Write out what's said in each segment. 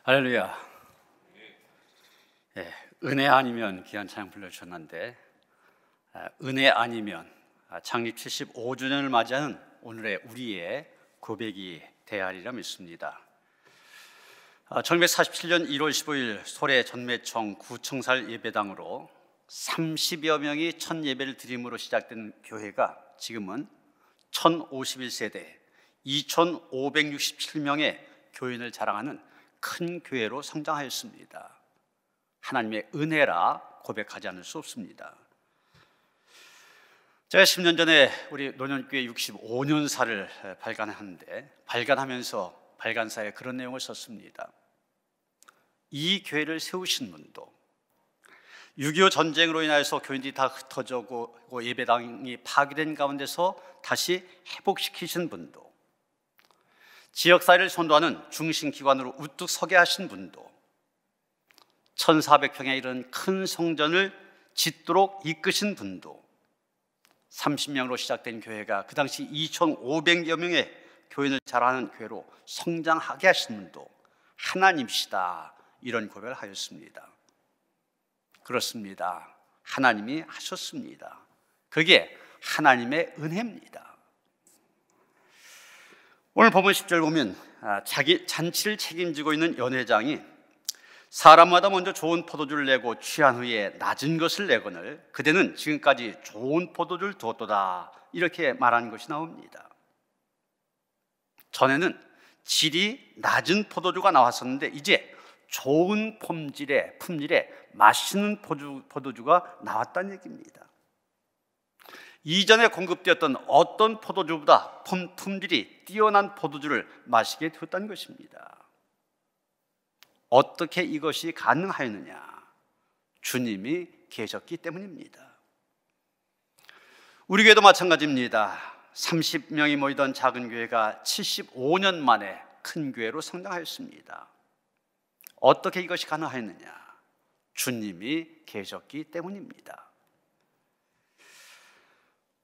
할렐루야. 예, 은혜 아니면 귀한 찬양 불러주셨는데, 은혜 아니면 창립 75주년을 맞이하는 오늘의 우리의 고백이 되하리라 믿습니다. 1947년 1월 15일 소래 전매청 구청살 예배당으로 30여 명이 첫 예배를 드림으로 시작된 교회가 지금은 1051세대 2567명의 교인을 자랑하는 큰 교회로 성장하였습니다. 하나님의 은혜라 고백하지 않을 수 없습니다. 제가 10년 전에 우리 노년교회 65년사를 발간하면서 발간사에 그런 내용을 썼습니다. 이 교회를 세우신 분도, 6.25 전쟁으로 인하여서 교인들이 다 흩어져고 예배당이 파괴된 가운데서 다시 회복시키신 분도, 지역사회를 선도하는 중심기관으로 우뚝 서게 하신 분도, 1400평에 이른 큰 성전을 짓도록 이끄신 분도, 30명으로 시작된 교회가 그 당시 2500여 명의 교인을 자랑하는 교회로 성장하게 하신 분도 하나님이시다, 이런 고백을 하였습니다. 그렇습니다. 하나님이 하셨습니다. 그게 하나님의 은혜입니다. 오늘 본문 10절 보면 자기 잔치를 책임지고 있는 연회장이 사람마다 먼저 좋은 포도주를 내고 취한 후에 낮은 것을 내거늘 그대는 지금까지 좋은 포도주를 두었도다, 이렇게 말한 것이 나옵니다. 전에는 질이 낮은 포도주가 나왔었는데 이제 좋은 품질의 맛있는 포도주가 나왔다는 얘기입니다. 이전에 공급되었던 어떤 포도주보다 품질이 뛰어난 포도주를 마시게 되었다는 것입니다. 어떻게 이것이 가능하였느냐? 주님이 계셨기 때문입니다. 우리 교회도 마찬가지입니다. 30명이 모이던 작은 교회가 75년 만에 큰 교회로 성장하였습니다. 어떻게 이것이 가능하였느냐? 주님이 계셨기 때문입니다.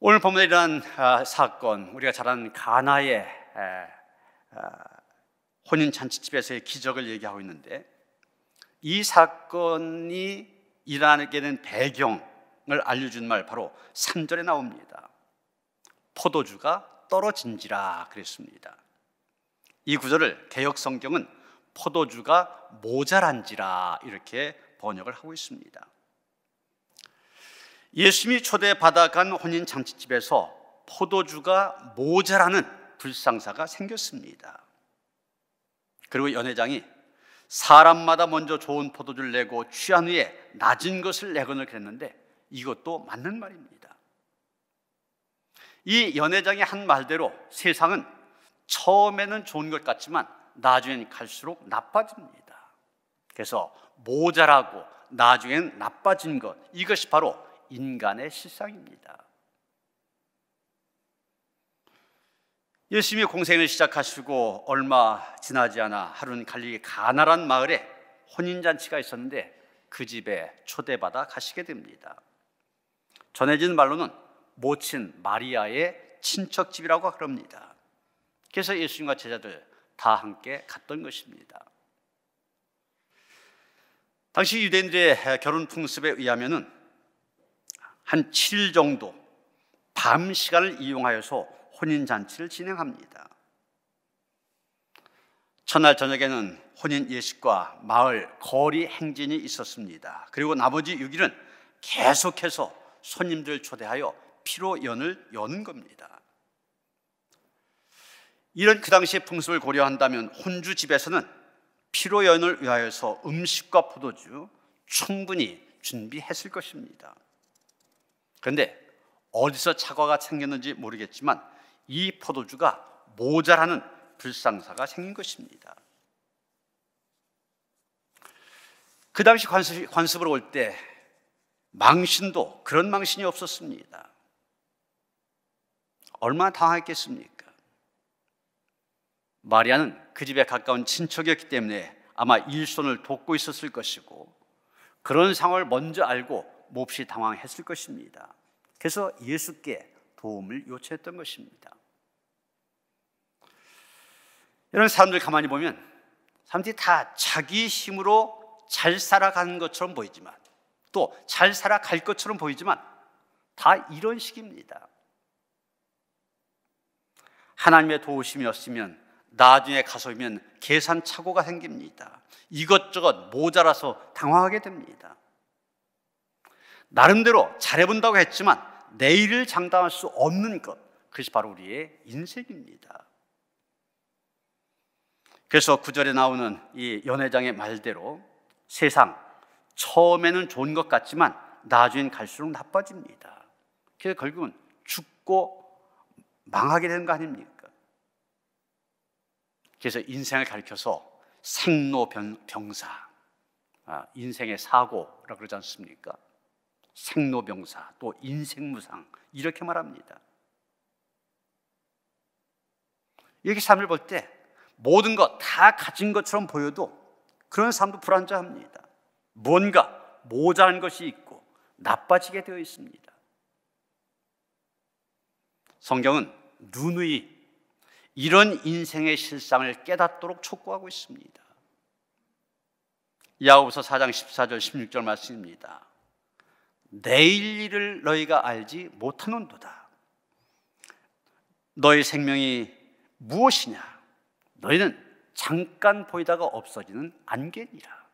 오늘 본문에 일어난 사건, 우리가 잘 아는 가나의 혼인잔치집에서의 기적을 얘기하고 있는데, 이 사건이 일어나게 된 배경을 알려준 말 바로 3절에 나옵니다. 포도주가 떨어진지라 그랬습니다. 이 구절을 개역 성경은 포도주가 모자란지라 이렇게 번역을 하고 있습니다. 예수님이 초대받아간 혼인잔치집에서 포도주가 모자라는 불상사가 생겼습니다. 그리고 연회장이 사람마다 먼저 좋은 포도주를 내고 취한 후에 낮은 것을 내거늘 그랬는데 이것도 맞는 말입니다. 이 연회장이 한 말대로 세상은 처음에는 좋은 것 같지만 나중엔 갈수록 나빠집니다. 그래서 모자라고 나중엔 나빠진 것, 이것이 바로 인간의 실상입니다. 예수님이 공생을 시작하시고 얼마 지나지 않아 하루는 갈릴리 가나란 마을에 혼인잔치가 있었는데 그 집에 초대받아 가시게 됩니다. 전해진 말로는 모친 마리아의 친척집이라고 그럽니다. 그래서 예수님과 제자들 다 함께 갔던 것입니다. 당시 유대인들의 결혼 풍습에 의하면은 한 7일 정도 밤 시간을 이용하여서 혼인잔치를 진행합니다. 첫날 저녁에는 혼인 예식과 마을 거리 행진이 있었습니다. 그리고 나머지 6일은 계속해서 손님들을 초대하여 피로연을 여는 겁니다. 이런 그 당시의 풍습을 고려한다면 혼주 집에서는 피로연을 위하여서 음식과 포도주 충분히 준비했을 것입니다. 그런데 어디서 착오가 생겼는지 모르겠지만 이 포도주가 모자라는 불상사가 생긴 것입니다. 그 당시 관습으로 올 때 망신도 그런 망신이 없었습니다. 얼마나 당황했겠습니까? 마리아는 그 집에 가까운 친척이었기 때문에 아마 일손을 돕고 있었을 것이고 그런 상황을 먼저 알고 몹시 당황했을 것입니다. 그래서 예수께 도움을 요청했던 것입니다. 이런 사람들 가만히 보면 사람들이 다 자기 힘으로 잘 살아가는 것처럼 보이지만, 또 잘 살아갈 것처럼 보이지만 다 이런 식입니다. 하나님의 도우심이 없으면 나중에 가서 보면 계산착오가 생깁니다. 이것저것 모자라서 당황하게 됩니다. 나름대로 잘해본다고 했지만 내일을 장담할 수 없는 것, 그것이 바로 우리의 인생입니다. 그래서 9절에 나오는 이 연회장의 말대로 세상 처음에는 좋은 것 같지만 나중엔 갈수록 나빠집니다. 그래서 결국은 죽고 망하게 되는 거 아닙니까? 그래서 인생을 가리켜서 생로병사, 인생의 사고라고 그러지 않습니까? 생로병사, 또 인생무상, 이렇게 말합니다. 이렇게 삶을 볼 때 모든 것 다 가진 것처럼 보여도 그런 삶도 불안정합니다. 뭔가 모자란 것이 있고 나빠지게 되어 있습니다. 성경은 누누이 이런 인생의 실상을 깨닫도록 촉구하고 있습니다. 야고보서 4장 14절 16절 말씀입니다. 내일 일을 너희가 알지 못하는도다. 너희 생명이 무엇이냐? 너희는 잠깐 보이다가 없어지는 안개니라.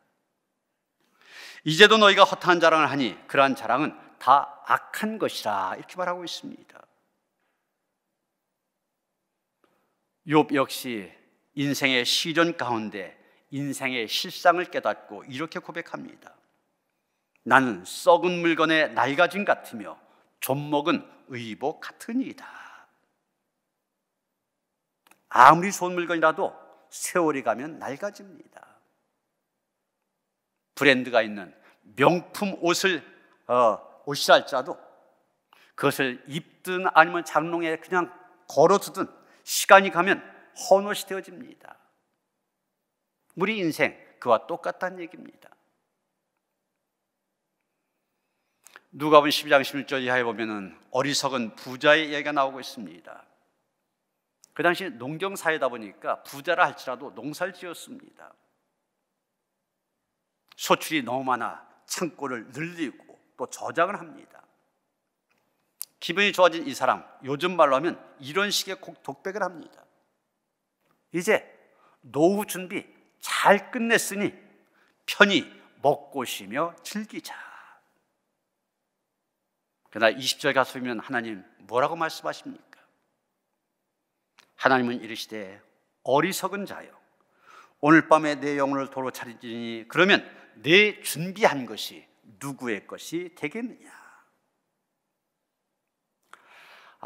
이제도 너희가 허탄 자랑을 하니 그러한 자랑은 다 악한 것이라, 이렇게 말하고 있습니다. 욥 역시 인생의 시련 가운데 인생의 실상을 깨닫고 이렇게 고백합니다. 나는 썩은 물건에 낡아짐 같으며 좀먹은 의복 같으니이다. 아무리 좋은 물건이라도 세월이 가면 낡아집니다. 브랜드가 있는 명품 옷이라 할지라도 그것을 입든 아니면 장롱에 그냥 걸어두든 시간이 가면 헌옷이 되어집니다. 우리 인생 그와 똑같다는 얘기입니다. 누가복음 12장 16절 이하에 보면은 어리석은 부자의 얘기가 나오고 있습니다. 그 당시 농경사회다 보니까 부자라 할지라도 농사를 지었습니다. 소출이 너무 많아 창고를 늘리고 또 저장을 합니다. 기분이 좋아진 이 사람, 요즘 말로 하면 이런 식의 독백을 합니다. 이제 노후 준비 잘 끝냈으니 편히 먹고 쉬며 즐기자. 그러나 20절 가서 보면 하나님 뭐라고 말씀하십니까? 하나님은 이르시되 어리석은 자여, 오늘 밤에 내 영혼을 도로 차리지니 그러면 내 준비한 것이 누구의 것이 되겠느냐?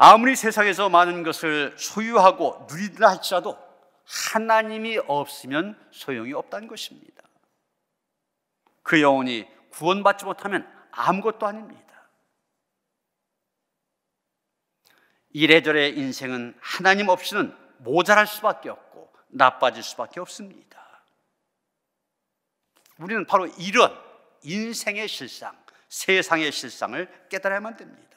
아무리 세상에서 많은 것을 소유하고 누리라 할지라도 하나님이 없으면 소용이 없다는 것입니다. 그 영혼이 구원받지 못하면 아무것도 아닙니다. 이래저래 인생은 하나님 없이는 모자랄 수밖에 없고 나빠질 수밖에 없습니다. 우리는 바로 이런 인생의 실상, 세상의 실상을 깨달아야만 됩니다.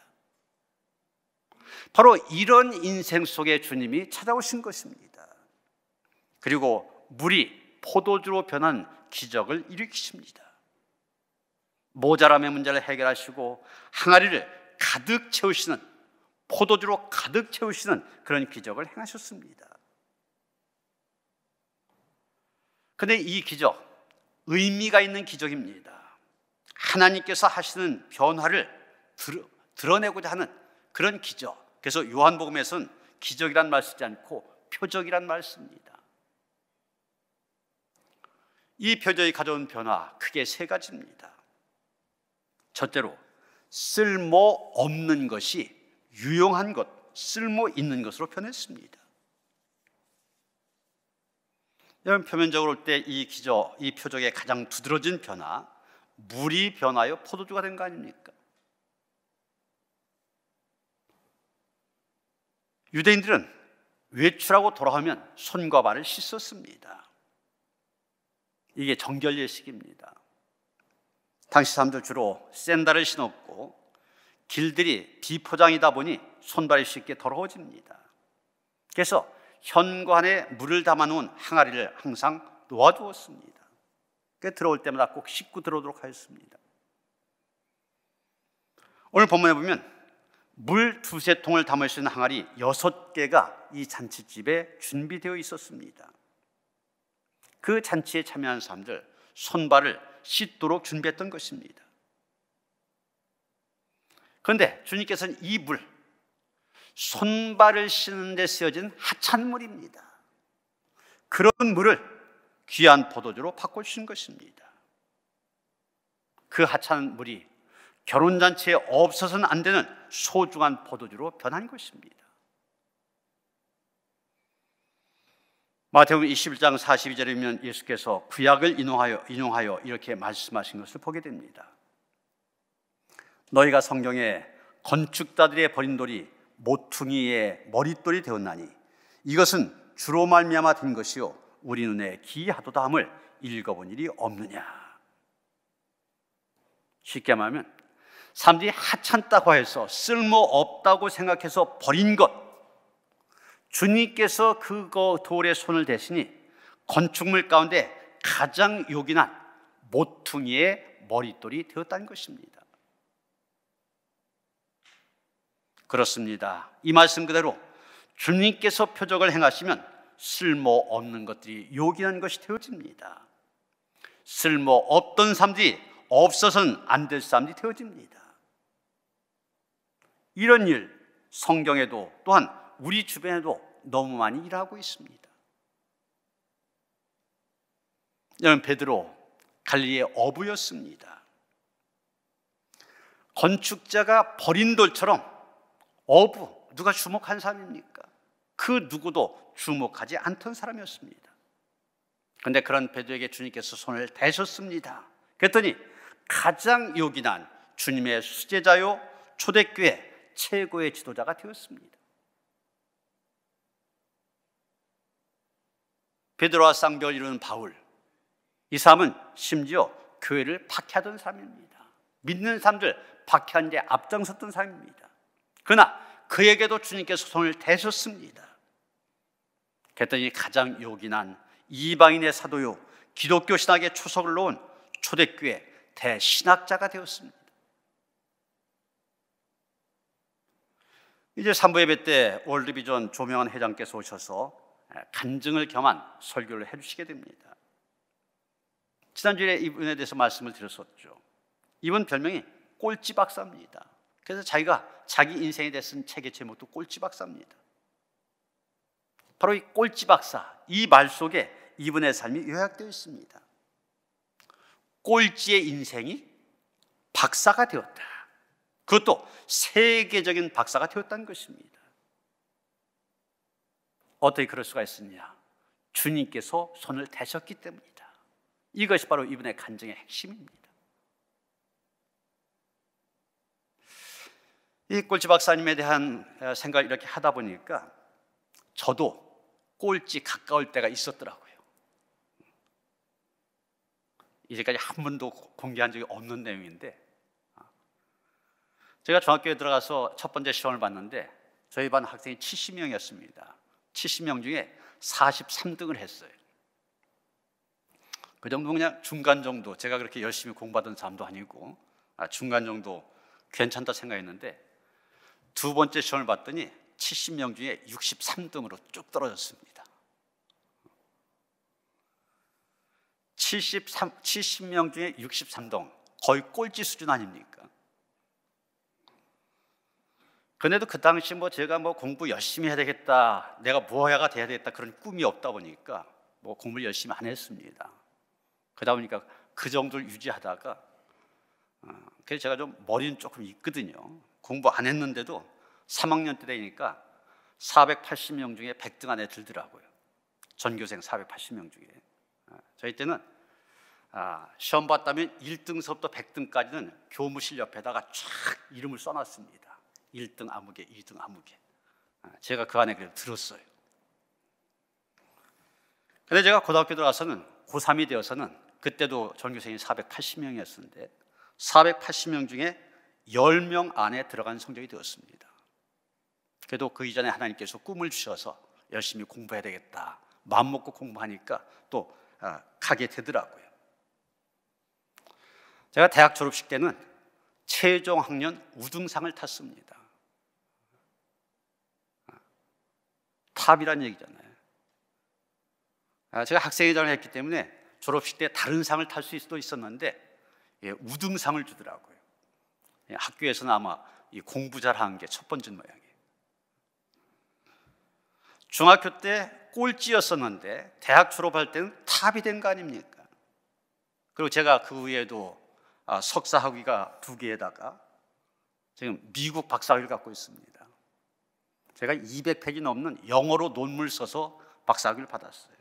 바로 이런 인생 속에 주님이 찾아오신 것입니다. 그리고 물이 포도주로 변한 기적을 일으키십니다. 모자람의 문제를 해결하시고 항아리를 가득 채우시는, 포도주로 가득 채우시는 그런 기적을 행하셨습니다. 그런데 이 기적, 의미가 있는 기적입니다. 하나님께서 하시는 변화를 드러내고자 하는 그런 기적. 그래서 요한복음에서는 기적이란 말 쓰지 않고 표적이란 말 씁니다. 이 표적이 가져온 변화 크게 세 가지입니다. 첫째로 쓸모없는 것이 유용한 것, 쓸모 있는 것으로 변했습니다. 여러분, 표면적으로 볼 때 이 기적, 이 표적의 가장 두드러진 변화, 물이 변하여 포도주가 된 거 아닙니까? 유대인들은 외출하고 돌아오면 손과 발을 씻었습니다. 이게 정결 예식입니다. 당시 사람들 주로 샌들을 신었고 길들이 비포장이다 보니 손발이 쉽게 더러워집니다. 그래서 현관에 물을 담아놓은 항아리를 항상 놓아두었습니다. 들어올 때마다 꼭 씻고 들어오도록 하였습니다. 오늘 본문에 보면 물 2-3통을 담을 수 있는 항아리 6개가 이 잔치집에 준비되어 있었습니다. 그 잔치에 참여한 사람들 손발을 씻도록 준비했던 것입니다. 그런데 주님께서는 이 물, 손발을 씻는 데 쓰여진 하찮물입니다. 그런 물을 귀한 포도주로 바꿔주신 것입니다. 그 하찮물이 결혼잔치에 없어서는 안 되는 소중한 포도주로 변한 것입니다. 마태복음 21장 42절에 보면 예수께서 구약을 인용하여 이렇게 말씀하신 것을 보게 됩니다. 너희가 성경에 건축자들의 버린 돌이 모퉁이의 머릿돌이 되었나니 이것은 주로 말미암아 된 것이요 우리 눈에 기이하도다 함을 읽어본 일이 없느냐. 쉽게 말하면 사람들이 하찮다고 해서 쓸모없다고 생각해서 버린 것, 주님께서 그거 돌에 손을 대시니 건축물 가운데 가장 요긴한 모퉁이의 머릿돌이 되었다는 것입니다. 그렇습니다. 이 말씀 그대로 주님께서 표적을 행하시면 쓸모없는 것들이 요긴한 것이 되어집니다. 쓸모없던 사람들이 없어서는 안 될 사람들이 되어집니다. 이런 일 성경에도 또한 우리 주변에도 너무 많이 일하고 있습니다. 여러분, 베드로 갈릴리의 어부였습니다. 건축자가 버린 돌처럼 어부, 누가 주목한 사람입니까? 그 누구도 주목하지 않던 사람이었습니다. 그런데 그런 베드로에게 주님께서 손을 대셨습니다. 그랬더니 가장 요긴한 주님의 수제자요 초대교회 최고의 지도자가 되었습니다. 베드로와 쌍벽을 이루는 바울, 이 사람은 심지어 교회를 박해하던 사람입니다. 믿는 사람들 박해하는 데 앞장섰던 사람입니다. 그러나 그에게도 주님께서 손을 대셨습니다. 그랬더니 가장 요긴한 이방인의 사도요 기독교 신학의 초석을 놓은 초대교회 대신학자가 되었습니다. 이제 3부 예배 때 월드비전 조명환 회장께서 오셔서 간증을 겸한 설교를 해주시게 됩니다. 지난주에 이분에 대해서 말씀을 드렸었죠. 이분 별명이 꼴찌 박사입니다. 그래서 자기가 자기 인생에 대해 쓴 책의 제목도 꼴찌 박사입니다. 바로 이 꼴찌 박사, 이 말 속에 이분의 삶이 요약되어 있습니다. 꼴찌의 인생이 박사가 되었다. 그것도 세계적인 박사가 되었다는 것입니다. 어떻게 그럴 수가 있느냐? 주님께서 손을 대셨기 때문이다. 이것이 바로 이분의 간증의 핵심입니다. 이 꼴찌 박사님에 대한 생각을 이렇게 하다 보니까 저도 꼴찌 가까울 때가 있었더라고요. 이제까지 한 번도 공개한 적이 없는 내용인데, 제가 중학교에 들어가서 첫 번째 시험을 봤는데 저희 반 학생이 70명이었습니다. 70명 중에 43등을 했어요. 그 정도 그냥 중간 정도, 제가 그렇게 열심히 공부하던 사람도 아니고 중간 정도 괜찮다 생각했는데 두 번째 시험을 봤더니 70명 중에 63등으로 쭉 떨어졌습니다. 70명 중에 63등, 거의 꼴찌 수준 아닙니까? 그런데도 그 당시 제가 공부 열심히 해야 되겠다, 내가 뭐야가 돼야 되겠다 그런 꿈이 없다 보니까 공부를 열심히 안 했습니다. 그러다 보니까 그 정도를 유지하다가 그래서 제가 좀 머리는 조금 있거든요. 공부 안 했는데도 3학년 때 되니까 480명 중에 100등 안에 들더라고요. 전교생 480명 중에. 저희 때는 시험 봤다면 1등서부터 100등까지는 교무실 옆에다가 쫙 이름을 써놨습니다. 1등 아무개, 2등 아무개. 제가 그 안에 그걸 들었어요. 근데 제가 고등학교 들어가서는 고3이 되어서는 그때도 전교생이 480명이었는데 480명 중에 10명 안에 들어간 성적이 되었습니다. 그래도 그 이전에 하나님께서 꿈을 주셔서 열심히 공부해야 되겠다 마음먹고 공부하니까 또 가게 되더라고요. 제가 대학 졸업식 때는 최종 학년 우등상을 탔습니다. 탑이란 얘기잖아요. 제가 학생회장을 했기 때문에 졸업식 때 다른 상을 탈 수도 있었는데 우등상을 주더라고요. 학교에서는 아마 공부 잘하는 게 첫 번째 모양이에요. 중학교 때 꼴찌였었는데 대학 졸업할 때는 탑이 된 거 아닙니까? 그리고 제가 그 후에도 석사 학위가 2개에다가 지금 미국 박사학위를 갖고 있습니다. 제가 200페이지 넘는 영어로 논문을 써서 박사학위를 받았어요.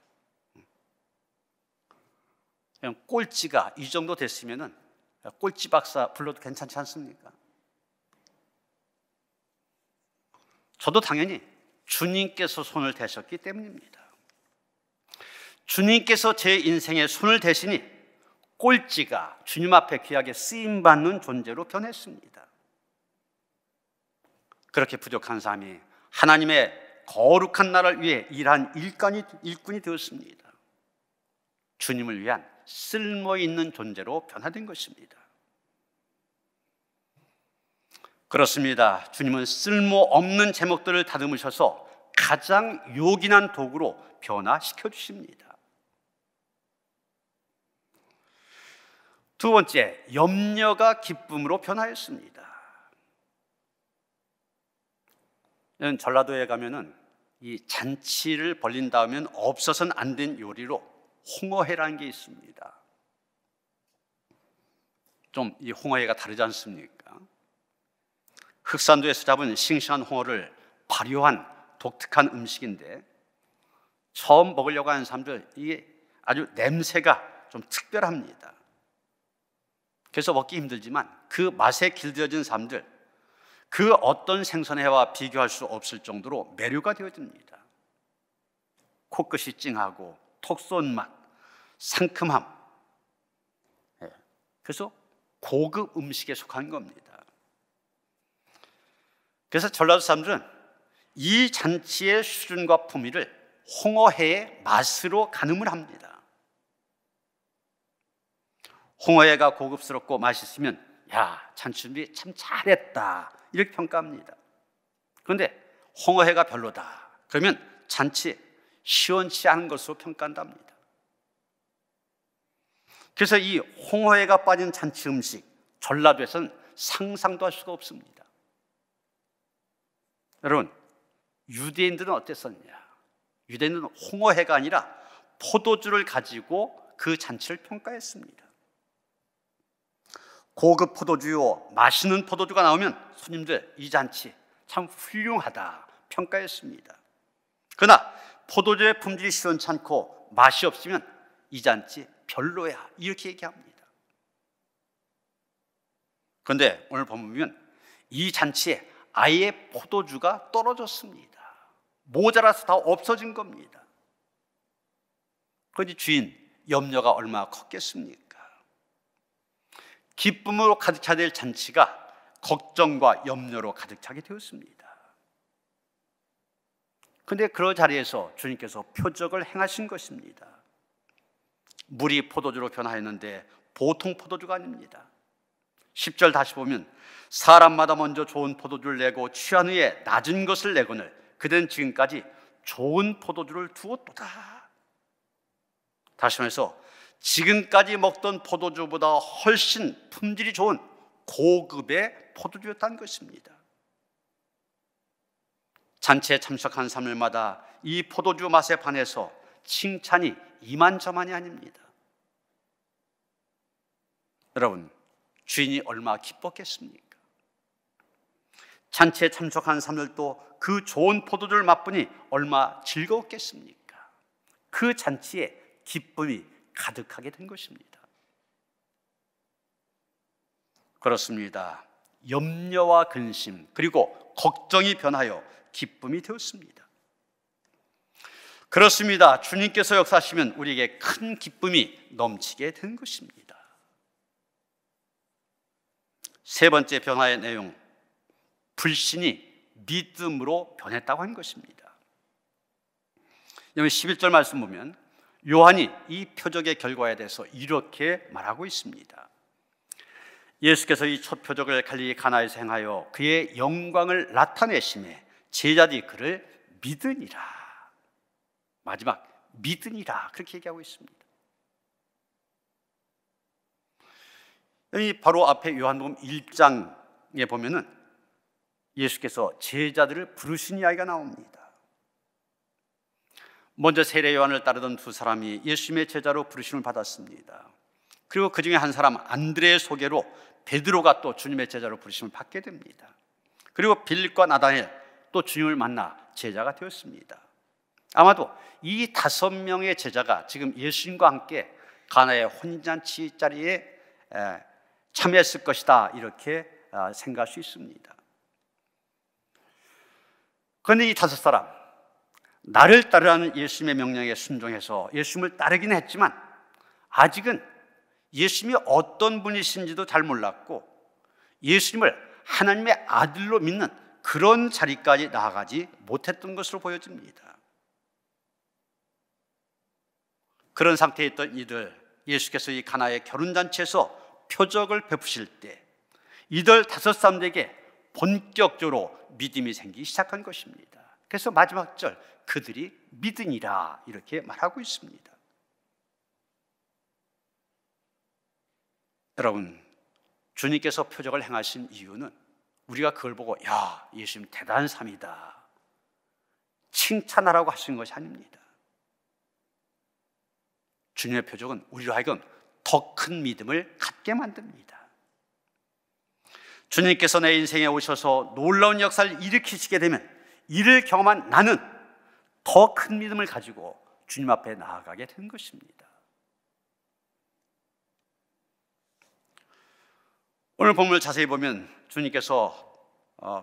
그냥 꼴찌가 이 정도 됐으면은 꼴찌 박사 불러도 괜찮지 않습니까? 저도 당연히 주님께서 손을 대셨기 때문입니다. 주님께서 제 인생에 손을 대시니 꼴찌가 주님 앞에 귀하게 쓰임받는 존재로 변했습니다. 그렇게 부족한 삶이 하나님의 거룩한 나라를 위해 일한 일꾼이 되었습니다. 주님을 위한 쓸모있는 존재로 변화된 것입니다. 그렇습니다. 주님은 쓸모없는 제목들을 다듬으셔서 가장 요긴한 도구로 변화시켜 주십니다. 두 번째, 염려가 기쁨으로 변화했습니다. 전라도에 가면은 이 잔치를 벌린다 하면 없어서는 안 된 요리로 홍어회라는 게 있습니다. 좀 이 홍어회가 다르지 않습니까? 흑산도에서 잡은 싱싱한 홍어를 발효한 독특한 음식인데 처음 먹으려고 하는 사람들 이게 아주 냄새가 좀 특별합니다. 그래서 먹기 힘들지만 그 맛에 길들여진 사람들 그 어떤 생선회와 비교할 수 없을 정도로 매료가 되어집니다. 코끝이 찡하고 톡 쏜 맛, 상큼함. 그래서 고급 음식에 속한 겁니다. 그래서 전라도 사람들은 이 잔치의 수준과 품위를 홍어회의 맛으로 가늠을 합니다. 홍어회가 고급스럽고 맛있으면 야, 잔치 준비 참 잘했다 이렇게 평가합니다. 그런데 홍어회가 별로다 그러면 잔치 시원치 않은 것으로 평가한답니다. 그래서 이 홍어회가 빠진 잔치 음식 전라도에서는 상상도 할 수가 없습니다. 여러분, 유대인들은 어땠었냐? 유대인들은 홍어회가 아니라 포도주를 가지고 그 잔치를 평가했습니다. 고급 포도주요, 맛있는 포도주가 나오면 손님들 이 잔치 참 훌륭하다 평가했습니다. 그러나 포도주의 품질이 시원찮고 맛이 없으면 이 잔치 별로야 이렇게 얘기합니다. 그런데 오늘 보면 이 잔치에 아예 포도주가 떨어졌습니다. 모자라서 다 없어진 겁니다. 그런데 주인 염려가 얼마나 컸겠습니까? 기쁨으로 가득 차야 될 잔치가 걱정과 염려로 가득 차게 되었습니다. 그런데 그 자리에서 주님께서 표적을 행하신 것입니다. 물이 포도주로 변화했는데 보통 포도주가 아닙니다. 10절 다시 보면 사람마다 먼저 좋은 포도주를 내고 취한 후에 낮은 것을 내거늘 그들은 지금까지 좋은 포도주를 두었도다. 다시 말해서 지금까지 먹던 포도주보다 훨씬 품질이 좋은 고급의 포도주였다는 것입니다. 잔치에 참석한 사람들마다 이 포도주 맛에 반해서 칭찬이 이만저만이 아닙니다. 여러분, 주인이 얼마나 기뻤겠습니까? 잔치에 참석한 사람들도 그 좋은 포도주를 맛보니 얼마나 즐거웠겠습니까? 그 잔치에 기쁨이 가득하게 된 것입니다. 그렇습니다. 염려와 근심 그리고 걱정이 변하여 기쁨이 되었습니다. 그렇습니다. 주님께서 역사하시면 우리에게 큰 기쁨이 넘치게 된 것입니다. 세 번째 변화의 내용, 불신이 믿음으로 변했다고 한 것입니다. 여기 11절 말씀 보면 요한이 이 표적의 결과에 대해서 이렇게 말하고 있습니다. 예수께서 이 첫 표적을 갈릴리 가나에서 행하여 그의 영광을 나타내심에 제자들이 그를 믿으니라. 마지막 믿으니라 그렇게 얘기하고 있습니다. 여기 바로 앞에 요한복음 1장에 보면은 예수께서 제자들을 부르신 이야기가 나옵니다. 먼저 세례 요한을 따르던 두 사람이 예수님의 제자로 부르심을 받았습니다. 그리고 그 중에 한 사람 안드레의 소개로 베드로가 또 주님의 제자로 부르심을 받게 됩니다. 그리고 빌립과 나다헬 또 주님을 만나 제자가 되었습니다. 아마도 이 5명의 제자가 지금 예수님과 함께 가나의 혼인잔치 자리에 참여했을 것이다 이렇게 생각할 수 있습니다. 그런데 이 5사람 나를 따르라는 예수님의 명령에 순종해서 예수님을 따르긴 했지만 아직은 예수님이 어떤 분이신지도 잘 몰랐고 예수님을 하나님의 아들로 믿는 그런 자리까지 나아가지 못했던 것으로 보여집니다. 그런 상태에 있던 이들, 예수께서 이 가나의 결혼잔치에서 표적을 베푸실 때 이들 5사람에게 본격적으로 믿음이 생기기 시작한 것입니다. 그래서 마지막 절 그들이 믿으니라 이렇게 말하고 있습니다. 여러분, 주님께서 표적을 행하신 이유는 우리가 그걸 보고 야, 예수님 대단한 사람이다 칭찬하라고 하신 것이 아닙니다. 주님의 표적은 우리로 하여금 더 큰 믿음을 갖게 만듭니다. 주님께서 내 인생에 오셔서 놀라운 역사를 일으키시게 되면 이를 경험한 나는 더 큰 믿음을 가지고 주님 앞에 나아가게 되는 것입니다. 오늘 본문을 자세히 보면 주님께서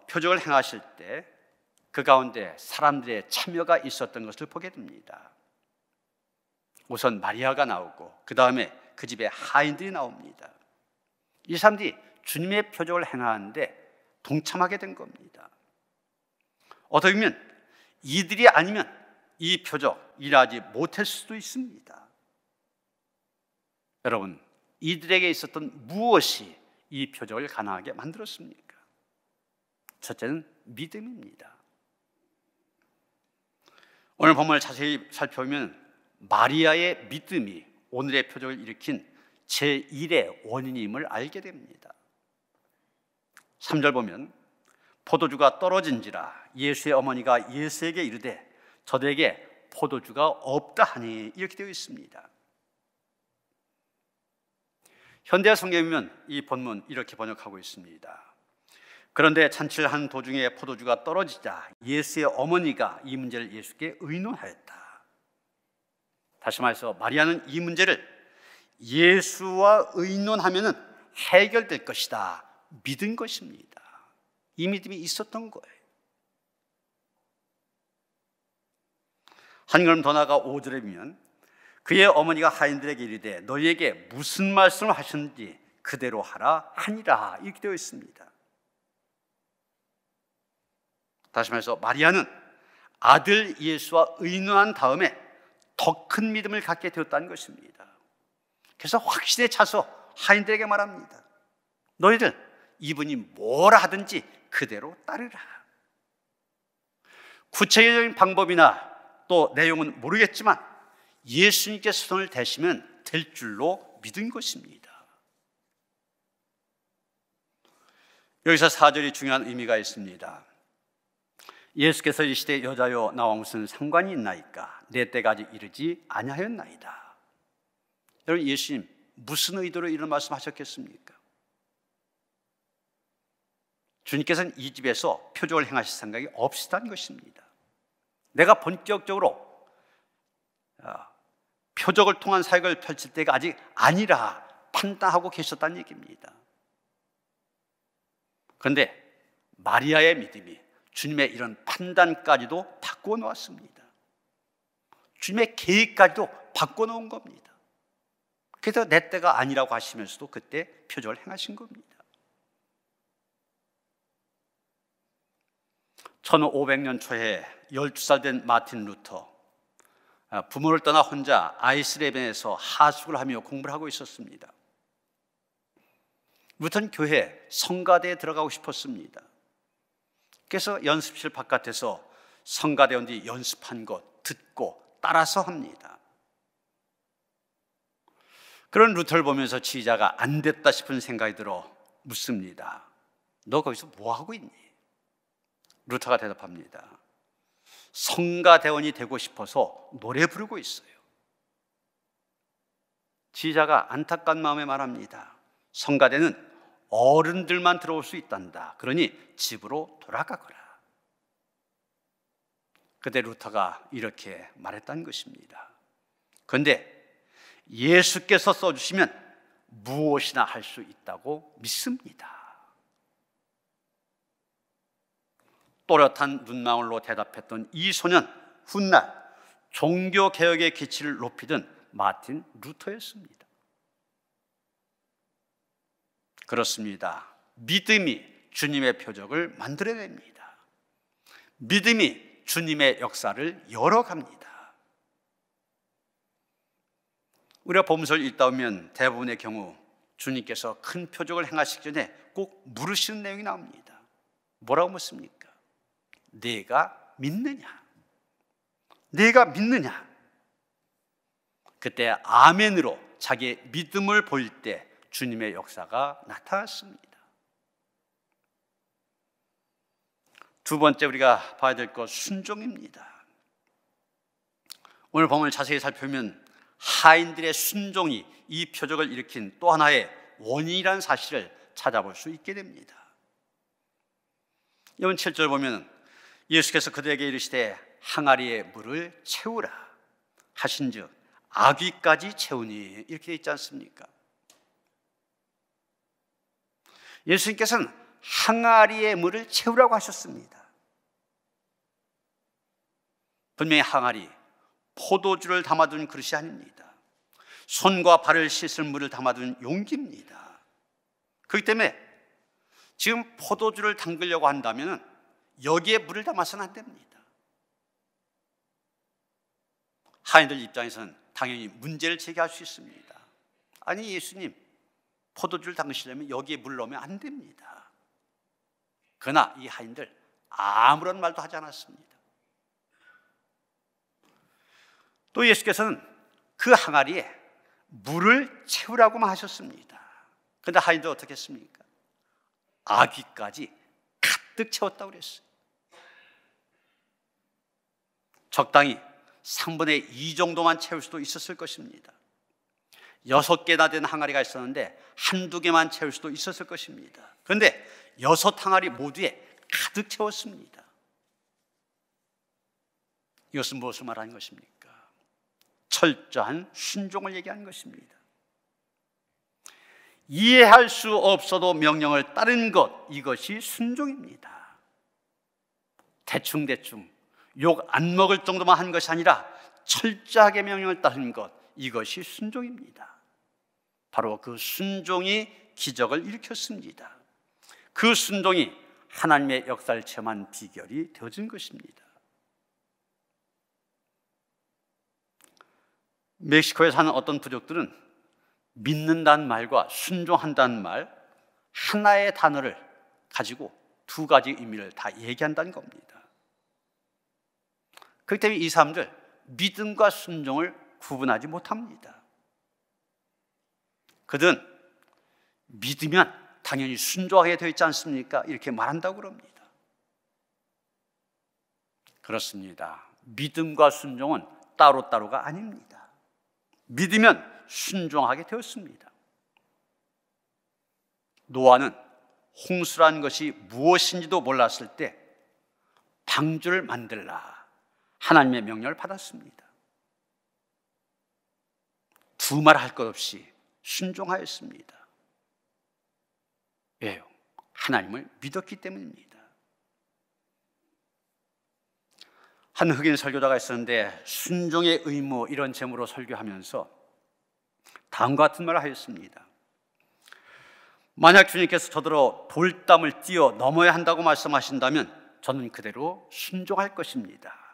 표적을 행하실 때 그 가운데 사람들의 참여가 있었던 것을 보게 됩니다. 우선 마리아가 나오고 그 다음에 그 집에 하인들이 나옵니다. 이 사람들이 주님의 표적을 행하는데 동참하게 된 겁니다. 어떻게 보면 이들이 아니면 이 표적 일하지 못할 수도 있습니다. 여러분, 이들에게 있었던 무엇이 이 표적을 가능하게 만들었습니까? 첫째는 믿음입니다. 오늘 본문을 자세히 살펴보면 마리아의 믿음이 오늘의 표적을 일으킨 제1의 원인임을 알게 됩니다. 3절 보면 포도주가 떨어진지라 예수의 어머니가 예수에게 이르되 저들에게 포도주가 없다 하니 이렇게 되어 있습니다. 현대 성경이면 이 본문 이렇게 번역하고 있습니다. 그런데 잔치를 한 도중에 포도주가 떨어지자 예수의 어머니가 이 문제를 예수께 의논하였다. 다시 말해서 마리아는 이 문제를 예수와 의논하면 해결될 것이다 믿은 것입니다. 이 믿음이 있었던 거예요. 한 걸음 더 나아가 5절에 보면 그의 어머니가 하인들에게 이르되 너희에게 무슨 말씀을 하셨는지 그대로 하라 하니라 이렇게 되어 있습니다. 다시 말해서 마리아는 아들 예수와 의논한 다음에 더 큰 믿음을 갖게 되었다는 것입니다. 그래서 확신에 차서 하인들에게 말합니다. 너희들 이분이 뭐라 하든지 그대로 따르라. 구체적인 방법이나 또 내용은 모르겠지만 예수님께서 손을 대시면 될 줄로 믿은 것입니다. 여기서 4절이 중요한 의미가 있습니다. 예수께서 이시되 여자여 나와 무슨 상관이 있나이까 내 때가 아직 이르지 아니하였나이다. 여러분, 예수님 무슨 의도로 이런 말씀하셨겠습니까? 주님께서는 이 집에서 표적을 행하실 생각이 없으시다는 것입니다. 내가 본격적으로 표적을 통한 사역을 펼칠 때가 아직 아니라 판단하고 계셨다는 얘기입니다. 그런데 마리아의 믿음이 주님의 이런 판단까지도 바꾸어 놓았습니다. 주님의 계획까지도 바꾸어 놓은 겁니다. 그래서 내 때가 아니라고 하시면서도 그때 표적을 행하신 겁니다. 1500년 초에 12살 된 마틴 루터, 부모를 떠나 혼자 아이슬레벤에서 하숙을 하며 공부를 하고 있었습니다. 루터는 교회 성가대에 들어가고 싶었습니다. 그래서 연습실 바깥에서 성가대원들이 연습한 것 듣고 따라서 합니다. 그런 루터를 보면서 지휘자가 안 됐다 싶은 생각이 들어 묻습니다. 너 거기서 뭐 하고 있니? 루터가 대답합니다. 성가대원이 되고 싶어서 노래 부르고 있어요. 지휘자가 안타까운 마음에 말합니다. 성가대는 어른들만 들어올 수 있단다. 그러니 집으로 돌아가거라. 그때 루터가 이렇게 말했다는 것입니다. 그런데 예수께서 써주시면 무엇이나 할 수 있다고 믿습니다. 또렷한 눈망울로 대답했던 이 소년, 훗날 종교개혁의 기치를 높이던 마틴 루터였습니다. 그렇습니다. 믿음이 주님의 표적을 만들어냅니다. 믿음이 주님의 역사를 열어갑니다. 우리가 복음서를 읽다 보면 대부분의 경우 주님께서 큰 표적을 행하시기 전에 꼭 물으시는 내용이 나옵니다. 뭐라고 묻습니까? 내가 믿느냐? 내가 믿느냐? 그때 아멘으로 자기의 믿음을 보일 때 주님의 역사가 나타났습니다. 두 번째 우리가 봐야 될 것, 순종입니다. 오늘 본문을 자세히 살펴보면 하인들의 순종이 이 표적을 일으킨 또 하나의 원인이라는 사실을 찾아볼 수 있게 됩니다. 이번 7절 보면 예수께서 그들에게 이르시되 항아리에 물을 채우라 하신즉 아귀까지 채우니 이렇게 되어 있지 않습니까? 예수님께서는 항아리에 물을 채우라고 하셨습니다. 분명히 항아리, 포도주를 담아둔 그릇이 아닙니다. 손과 발을 씻을 물을 담아둔 용기입니다. 그렇기 때문에 지금 포도주를 담그려고 한다면 여기에 물을 담아서는 안 됩니다. 하인들 입장에서는 당연히 문제를 제기할 수 있습니다. 아니 예수님, 포도주를 담그시려면 여기에 물 넣으면 안 됩니다. 그러나 이 하인들 아무런 말도 하지 않았습니다. 또 예수께서는 그 항아리에 물을 채우라고만 하셨습니다. 그런데 하인들 어떻게 했습니까? 아귀까지 가득 채웠다고 그랬어요. 적당히 3분의 2 정도만 채울 수도 있었을 것입니다. 6개나 된 항아리가 있었는데 한두 개만 채울 수도 있었을 것입니다. 그런데 6항아리 모두에 가득 채웠습니다. 이것은 무엇을 말하는 것입니까? 철저한 순종을 얘기하는 것입니다. 이해할 수 없어도 명령을 따른 것, 이것이 순종입니다. 대충대충 욕 안 먹을 정도만 한 것이 아니라 철저하게 명령을 따른 것, 이것이 순종입니다. 바로 그 순종이 기적을 일으켰습니다. 그 순종이 하나님의 역사를 체험한 비결이 되어진 것입니다. 멕시코에 사는 어떤 부족들은 믿는다는 말과 순종한다는 말 하나의 단어를 가지고 두 가지 의미를 다 얘기한다는 겁니다. 그렇기 때문에 이 사람들 믿음과 순종을 구분하지 못합니다. 그들은 믿으면 당연히 순종하게 되어 있지 않습니까? 이렇게 말한다고 그럽니다. 그렇습니다. 믿음과 순종은 따로따로가 아닙니다. 믿으면 순종하게 되었습니다. 노아는 홍수라는 것이 무엇인지도 몰랐을 때 방주를 만들라 하나님의 명령을 받았습니다. 두말 할 것 없이 순종하였습니다. 왜요? 하나님을 믿었기 때문입니다. 한 흑인 설교자가 있었는데 순종의 의무 이런 제목으로 설교하면서 다음과 같은 말을 하였습니다. 만약 주님께서 저더러 돌담을 뛰어 넘어야 한다고 말씀하신다면 저는 그대로 순종할 것입니다.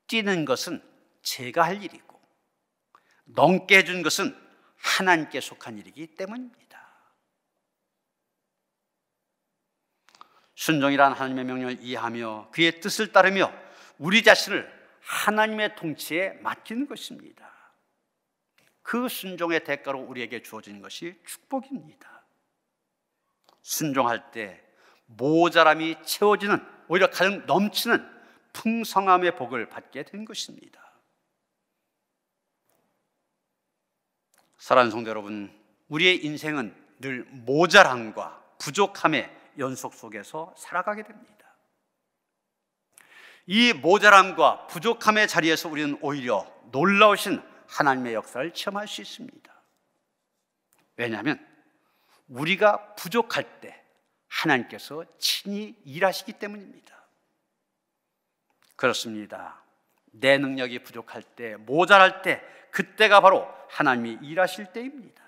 뛰는 것은 제가 할 일이고 넘게 해준 것은 하나님께 속한 일이기 때문입니다. 순종이란 하나님의 명령을 이해하며 그의 뜻을 따르며 우리 자신을 하나님의 통치에 맡기는 것입니다. 그 순종의 대가로 우리에게 주어지는 것이 축복입니다. 순종할 때 모자람이 채워지는, 오히려 가득 넘치는 풍성함의 복을 받게 된 것입니다. 사랑하는 성도 여러분, 우리의 인생은 늘 모자람과 부족함의 연속 속에서 살아가게 됩니다. 이 모자람과 부족함의 자리에서 우리는 오히려 놀라우신 하나님의 역사를 체험할 수 있습니다. 왜냐하면 우리가 부족할 때 하나님께서 친히 일하시기 때문입니다. 그렇습니다. 내 능력이 부족할 때, 모자랄 때, 그때가 바로 하나님이 일하실 때입니다.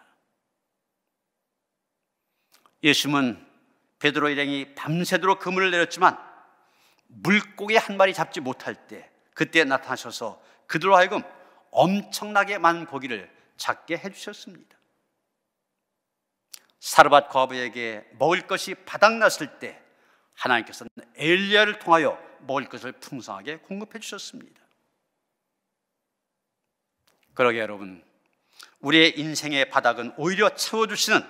예수님은 베드로 일행이 밤새도록 그물을 내렸지만 물고기 한 마리 잡지 못할 때 그때 나타나셔서 그들로 하여금 엄청나게 많은 고기를 잡게 해주셨습니다. 사르밧 과부에게 먹을 것이 바닥났을 때 하나님께서는 엘리야를 통하여 먹을 것을 풍성하게 공급해 주셨습니다. 그러게 여러분, 우리의 인생의 바닥은 오히려 채워주시는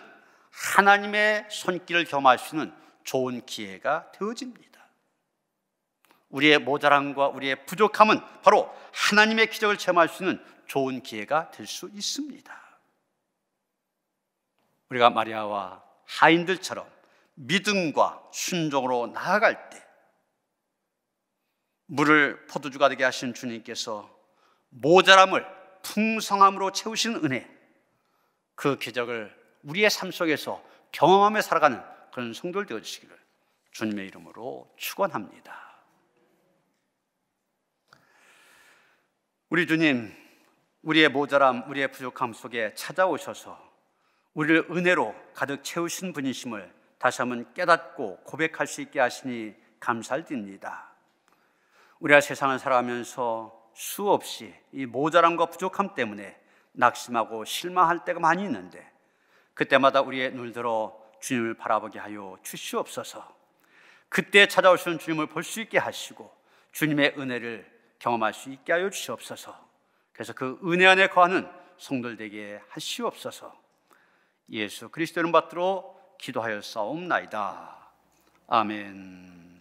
하나님의 손길을 경험할 수 있는 좋은 기회가 되어집니다. 우리의 모자람과 우리의 부족함은 바로 하나님의 기적을 체험할 수 있는 좋은 기회가 될 수 있습니다. 우리가 마리아와 하인들처럼 믿음과 순종으로 나아갈 때 물을 포도주가 되게 하신 주님께서 모자람을 풍성함으로 채우시는 은혜, 그 기적을 우리의 삶 속에서 경험하며 살아가는 그런 성도들 되어주시기를 주님의 이름으로 축원합니다. 우리 주님, 우리의 모자람, 우리의 부족함 속에 찾아오셔서 우리를 은혜로 가득 채우신 분이심을 다시 한번 깨닫고 고백할 수 있게 하시니 감사를 드립니다. 우리가 세상을 살아가면서 수없이 이 모자람과 부족함 때문에 낙심하고 실망할 때가 많이 있는데 그때마다 우리의 눈을 들어 주님을 바라보게 하여 주시옵소서. 그때 찾아오시는 주님을 볼 수 있게 하시고 주님의 은혜를 경험할 수 있게 하여 주시옵소서. 그래서 그 은혜 안에 거하는 성도들 되게 하시옵소서. 예수 그리스도 이름 받들어 기도하여 싸움나이다. 아멘.